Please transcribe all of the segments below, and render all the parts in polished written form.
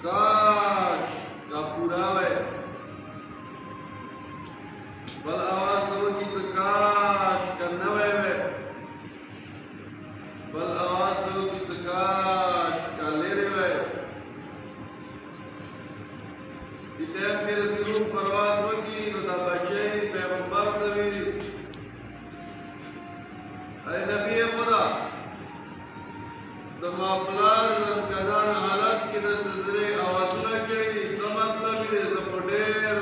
काश का पुरावे बल आवाज दो की काश का नवे वे बल आवाज दो की काश का लेरे वे इतम के दिलो परवाज वकी नो दा बचे पैगंबर तवीरी ऐ नबी खुदा د ماپلار نن کدان حالت کې د صدرې اواسونه کړي دي څه مطلب دی زه په ډېر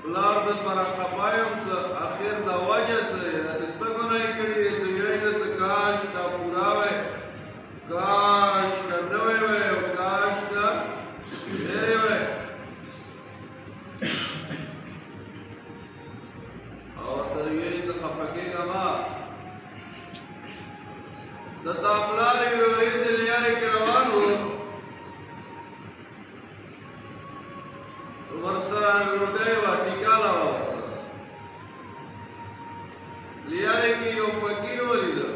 پلار د پر خپایم څه اخر د وجه څه داسې څه ګناه کړي دي چې وایي د څه کاش کا پورا وای کاش کا نوی وای او کاش کا ډېرې وای او تر یې څه خفه کېږم د تاپلارې وریځې لیارې کې روان وو ورسره ډوډۍ وه ټیکاله وه ورسره لیارې کې یو فقیر ولیده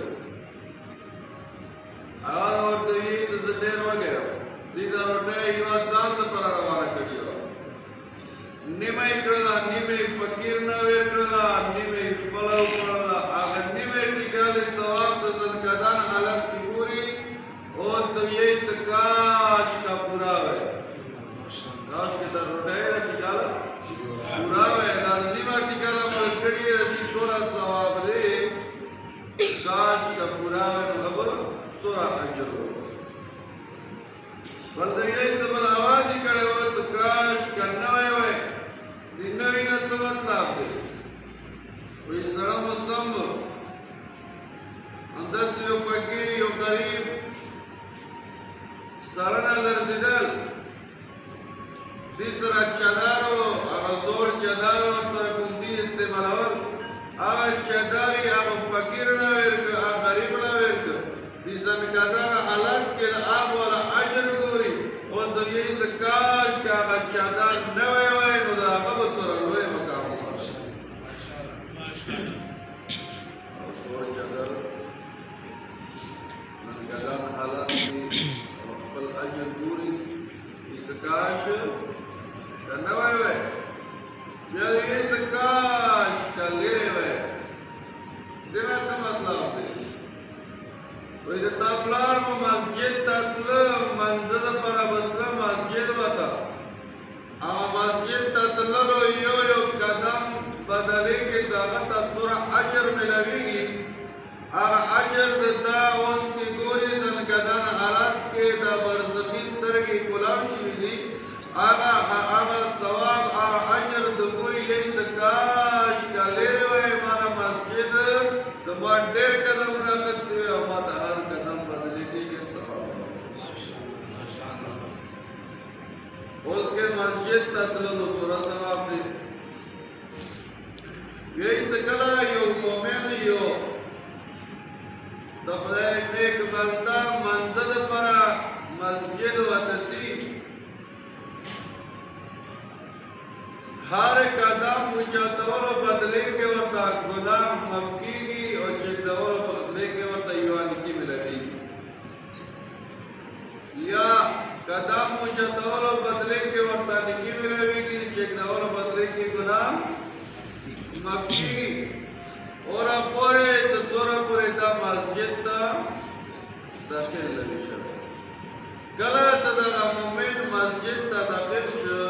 هغه ورته ویل چې زه ډېر وږی یم دوی د روټۍ یوه ځان دپاره روانه کړې وه نیمه یې کړله نیمه یې فقیر نه ویر کړله نیمه یې خپله وکړله هغه نیمه یې ټیکالې ثواب ته زنکدان حالت کې ګوري اوس ته ویل چې کاش کا پورا وای کاش کې دا روټۍ ده ټیکاله پورا وای دا نیمه ټیکاله مو کړې دې ټوله ثواب دی کاش کا پورا وای نو خبر څومره اجر بل د ویل چې بل اواز یې کړی و چې کاش کا نوی وای دې نوي نه څه مطلب دی وایي سړی مو سم همداسې یو فقیر یو غریب سړی نه لړزېدل دې سره چادر و هغه زوړ چادر ورسره ګوندي استعمالول هغه چادر یې هغه فقیر نه ویر که هغه غریب نه ویر که دې زنکدان حالت کې د هغه والا اجر ګوري اوس د یې څه کاش که هغه چادر نوی وای نو د هغه به څومره لوی مقام ورشي او زوړ چادر زنکدان حالت کې خپل اجر ګوري څه کاش که نوی وای بیا یې څه کاش که لرې وای دې نه څه مطلب دی وای د تا پلار مو مسجد ته تله منځه دپاره به تله مسجد وته هغه مسجد ته تللو یو یو قدم بدلې کې چې هغه ته څومره اجر میلاویږي هغه اجر د تا اوس کې ګوري زنکدان حالت کې د برزخي سترګې کلاو شوي دي هغه ثواب هغه اجر د ګوري یې چې کاش که لرې وای ما نه مسجد زما ډېر قدمونه اخیستي وي او ما ته هر قدم بدلې کې ډېر ثواب اوس کې مسجد ته تللو څومره ثواب دی یې چې کله یو مؤمن یو د خدای نیک بنده منځه دپاره مسجد ورته ځي هر قدم اوچتولو بدلې کې ورته ګناه معاف کېږي او چغدولو بدلې کې ورته یوه نیکي ملویږي یا قدم اوچتولو بدلې کې ورته نیکي ملویږي چغدولو بدلې کې ګناه معاف کېږي اوره پورې چې څومره پورې دا مسجد ته داخل لري شوی کله چې دغه مؤمن مسجد ته داخل شو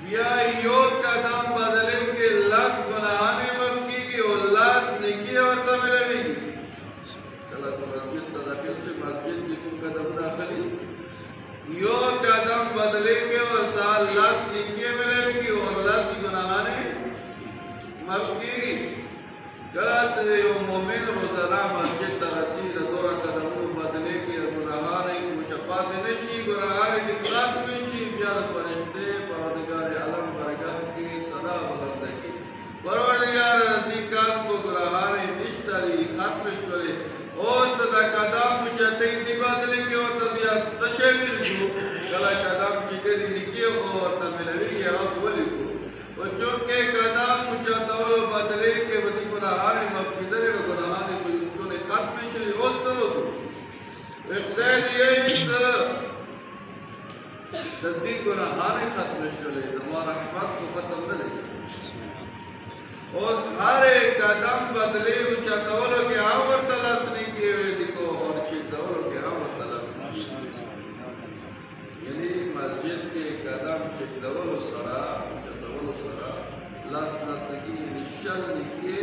بیا یو قدم بدلې کې لاس ګناهانې معاف کېږي او لاس نیکي ورته ملویږي کله چې مسجد ته داخل شي مسجد کې کوم قدم داخلي یو قدم بدلې کې ورته لاس نیکي ملویږي او لاس ګناهانې معاف کېږي کله چې یو مؤمن روزانه مسجد ته رسي د دوه قدمونو بدلې کې ګناهانې کوشه پاتې نه شي ګناهانې دې ختمې شي بیا د فرشتې پروردګار عالم برګه کې صدا بلنده کړي پروردګار دې کاس کو ګناهانې نشته دي ختم شولې اوس د قدم چې دې بدلې کې ورته بیا څه شی ویلو کله قدم چې کړي نکي او ورته ملوي هغه ولیکو او چونکه قدم چتاولو بدلې کې ودی ګناهانې مفقدره او ګناهانې په استونه ختم شي اوس سره ابتدائي ایس د دې ګناهانې ختم شولې د ما رحمت کو ختم نه دي اوس هر قدم بدلې او چتاولو کې هغه ورته لاسنی کې ویل کو او چې تاولو کې هغه ورته لاسنی یعنی مسجد کې قدم چې تاولو سره سره لاس نکی نشل نکی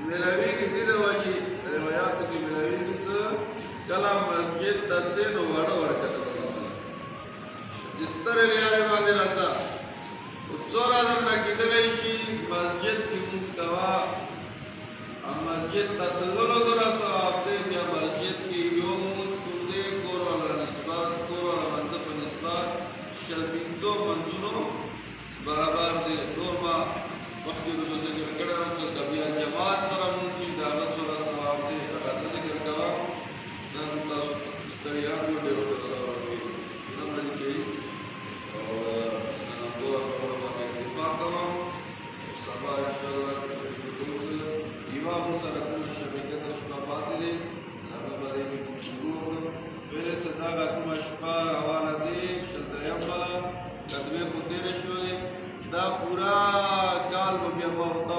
ملاوی کی دید واجی روایاتو کی ملاوی کی چه کلا مسجد دسے نو وڑا ورکتا جستر لیارے باندے رسا اتسور آدم نکی دلیشی مسجد کی منسکوا مسجد تدلولو در سواب دے بیا مسجد کی یو منسکو دے کور والا نسبات کور والا منزب نسبات شلپینزو منزونو برابر دی نور ما وقتی روزو ذکر کړه چې کبیا جماعت سره مونږ چې دا سره ثواب دی هغه ذکر کوا نن تاسو ستړیا یو ډیرو په ثواب دی نو باندې کې او نن په خبره باندې اتفاق کوم سبا ان شاء الله چې امام سره کوم شبکه د شپه پاتې دي سره باندې شروع ویل چې دا کوم شپه روانه دي شلدریم والا کدوې کو تیرې شولې دا پورا کال به بیا ما ورته